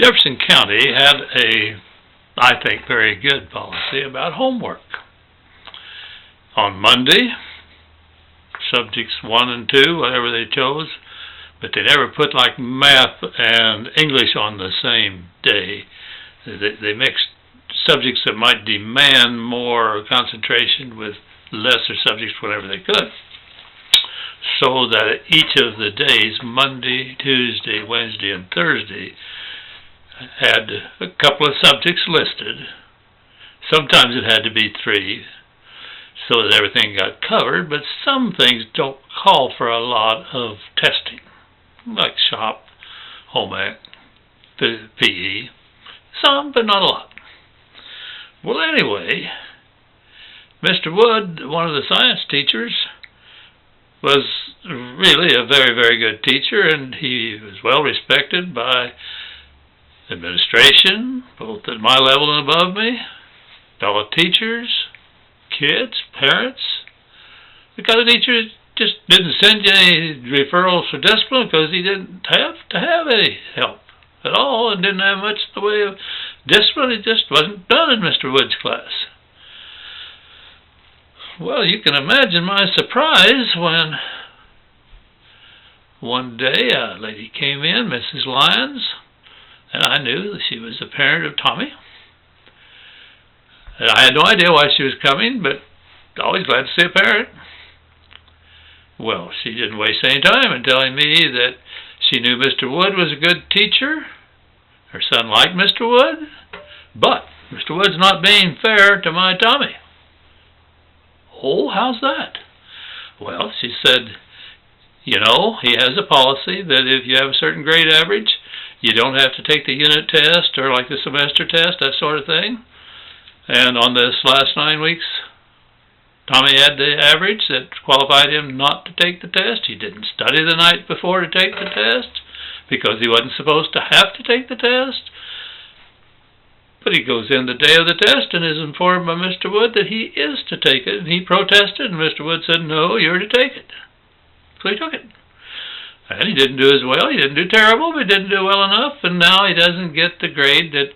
Jefferson County had a, I think, very good policy about homework. On Monday, subjects 1 and 2, whatever they chose, but they never put like math and English on the same day. They mixed subjects that might demand more concentration with lesser subjects whenever they could, so that each of the days, Monday, Tuesday, Wednesday, and Thursday, had a couple of subjects listed. Sometimes it had to be 3, so that everything got covered, but some things don't call for a lot of testing, like shop, home ec, PE. Some, but not a lot. Well, anyway, Mr. Wood, one of the science teachers, was really a very, very good teacher, and he was well respected by administration, both at my level and above me, fellow teachers, kids, parents. The kind of teacher just didn't send you any referrals for discipline because he didn't have to have any help at all and didn't have much in the way of discipline. It just wasn't done in Mr. Wood's class. Well, you can imagine my surprise when one day a lady came in, Mrs. Lyons, and I knew that she was the parent of Tommy. And I had no idea why she was coming, but always glad to see a parent. Well, she didn't waste any time in telling me that she knew Mr. Wood was a good teacher. Her son liked Mr. Wood, but Mr. Wood's not being fair to my Tommy. Oh, how's that? Well, she said, you know, he has a policy that if you have a certain grade average, you don't have to take the unit test or like the semester test, that sort of thing. And on this last 9 weeks, Tommy had the average that qualified him not to take the test. He didn't study the night before to take the test because he wasn't supposed to have to take the test. But he goes in the day of the test and is informed by Mr. Wood that he is to take it. And he protested, and Mr. Wood said, no, you're to take it. So he took it. And he didn't do as well. He didn't do terrible, but he didn't do well enough. And now he doesn't get the grade that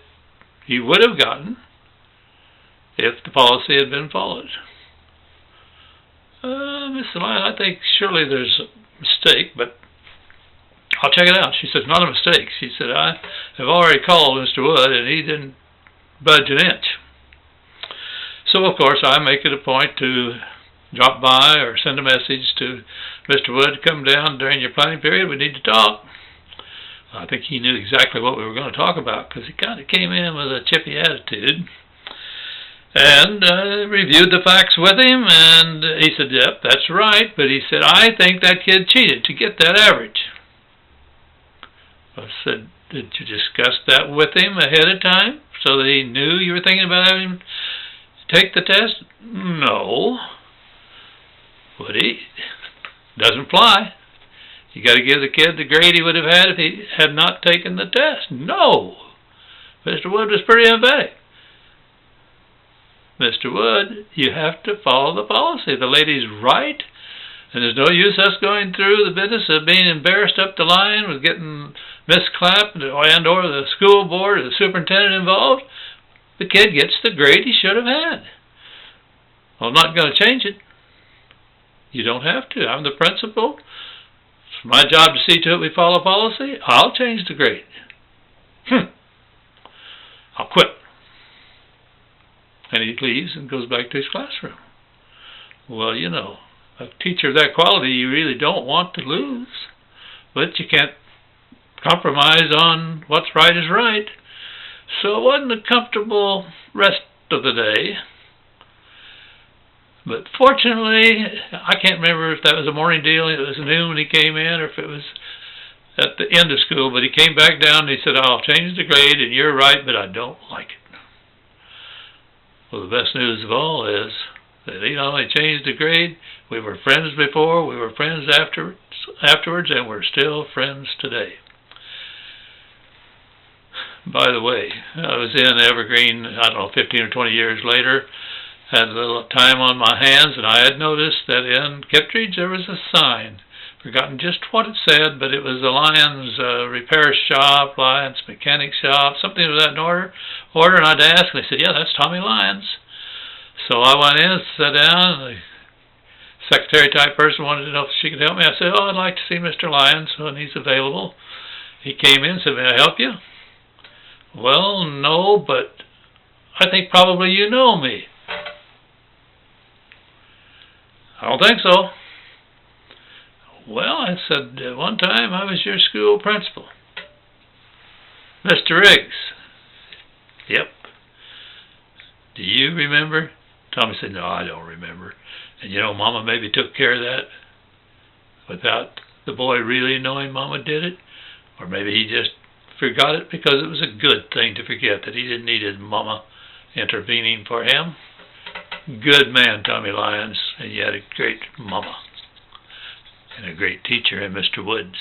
he would have gotten if the policy had been followed. Miss Lyon, I think surely there's a mistake, but I'll check it out. She said, not a mistake. She said, I have already called Mr. Wood, and he didn't budge an inch. So, of course, I make it a point to drop by or send a message to Mr. Wood, come down during your planning period. We need to talk. I think he knew exactly what we were going to talk about because he kind of came in with a chippy attitude. And reviewed the facts with him, and he said, yep, that's right. But he said, I think that kid cheated to get that average. I said, did you discuss that with him ahead of time so that he knew you were thinking about having him take the test? No. But he doesn't fly. You got to give the kid the grade he would have had if he had not taken the test. No. Mr. Wood was pretty emphatic. Mr. Wood, you have to follow the policy. The lady's right, and there's no use us going through the business of being embarrassed up the line with getting misclapped and or the school board or the superintendent involved. The kid gets the grade he should have had. Well, I'm not going to change it. You don't have to. I'm the principal. It's my job to see to it we follow policy. I'll change the grade. I'll quit. And he leaves and goes back to his classroom. Well, you know, a teacher of that quality you really don't want to lose. But you can't compromise on what's right is right. So it wasn't a comfortable rest of the day. But fortunately, I can't remember if that was a morning deal, it was noon when he came in, or if it was at the end of school. But he came back down and he said, I'll change the grade, and you're right, but I don't like it. Well, the best news of all is that he not only changed the grade, we were friends before, we were friends afterwards, and we're still friends today. By the way, I was in Evergreen, 15 or 20 years later, had a little time on my hands, and I had noticed that in Kittredge there was a sign forgotten just what it said, but it was the Lyons repair shop, Lyons mechanic shop, something of that order, and I'd asked, and they said, yeah, that's Tommy Lyons. So I went in, sat down, and the secretary type person wanted to know if she could help me. I said, oh, I'd like to see Mr. Lyons when he's available. He came in and said, may I help you? Well, no, but I think probably you know me. I don't think so. Well, I said, one time I was your school principal. Mr. Riggs. Yep. Do you remember? Tommy said, no, I don't remember. And you know, Mama maybe took care of that without the boy really knowing Mama did it. Or maybe he just forgot it because it was a good thing to forget, that he didn't need his Mama intervening for him. Good man, Tommy Lyons, and you had a great Mama and a great teacher in Mr. Woods.